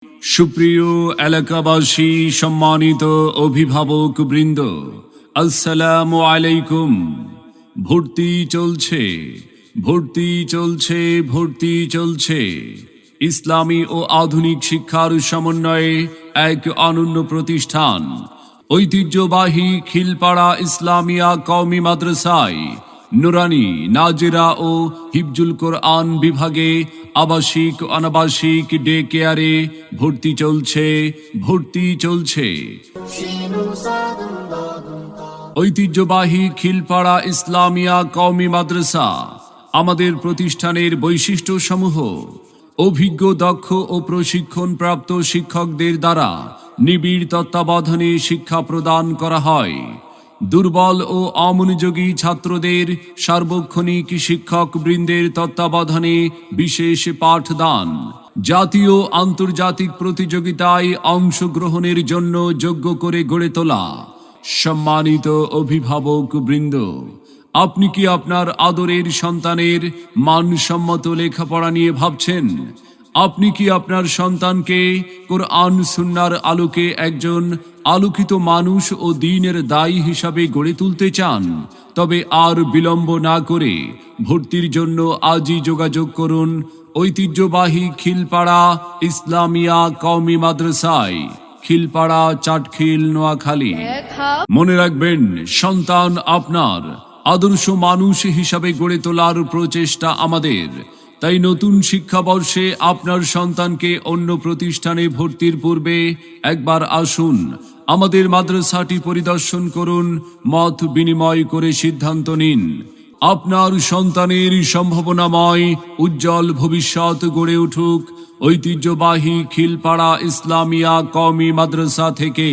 সুপ্রিয় এলাকাবাসী, সম্মানিত অভিভাবক বৃন্দ, আসসালামু আলাইকুম। ভর্তি চলছে, ভর্তি চলছে, ভর্তি চলছে। ইসলামী ও আধুনিক শিক্ষার সমন্বয়ে এক অনন্য প্রতিষ্ঠান ঐতিহ্যবাহী খিলপাড়া ইসলামিয়া কওমি মাদ্রাসায় নুরানি, নাজেরা ও হিফজুল কোরআন বিভাগে আবাসিক অনাবাসিক ডে কেয়ারে ভর্তি চলছে, ভর্তি চলছে। ঐতিহ্যবাহী খিলপাড়া ইসলামিয়া কওমি মাদ্রাসা আমাদের প্রতিষ্ঠানের বৈশিষ্ট্য সমূহ: অভিজ্ঞ, দক্ষ ও প্রশিক্ষণপ্রাপ্ত শিক্ষকদের দ্বারা নিবিড় তত্ত্বাবধানে শিক্ষা প্রদান করা হয়। দুর্বল ও অমনোযোগী ছাত্রদের সার্বক্ষণিক শিক্ষক বৃন্দের তত্ত্বাবধানে বিশেষ পাঠদান। জাতীয় আন্তর্জাতিক প্রতিযোগিতায় অংশগ্রহণের জন্য যোগ্য করে গড়ে তোলা। সম্মানিত অভিভাবক বৃন্দ, আপনি কি আপনার আদরের সন্তানের মানসম্মত লেখাপড়া নিয়ে ভাবছেন? আপনি কি আপনার সন্তানকে কোরআন সুন্নাহর আলোকে একজন আলোকিত মানুষ ও দ্বীনের দায়ী হিসাবে গড়ে তুলতে চান? তবে আর বিলম্ব না করে ভর্তির জন্য আজই যোগাযোগ করুন ঐতিহ্যবাহী খিলপাড়া ইসলামিয়া কওমি মাদ্রাসায়, খিলপাড়া, চাটখিল, নোয়াখালী। মনে রাখবেন, সন্তান আপনার, আদর্শ মানুষ হিসাবে গড়ে তোলার প্রচেষ্টা আমাদের। তাই নতুন শিক্ষাবর্ষে আপনার সন্তানকে অন্য প্রতিষ্ঠানে ভর্তির পূর্বে একবার আসুন, আমাদের মাদ্রাসাটি পরিদর্শন করুন, মত বিনিময় করে সিদ্ধান্ত নিন। আপনার সন্তানের সম্ভাবনাময় উজ্জ্বল ভবিষ্যৎ গড়ে উঠুক ঐতিহ্যবাহী খিলপাড়া ইসলামিয়া কওমি মাদ্রাসা থেকে।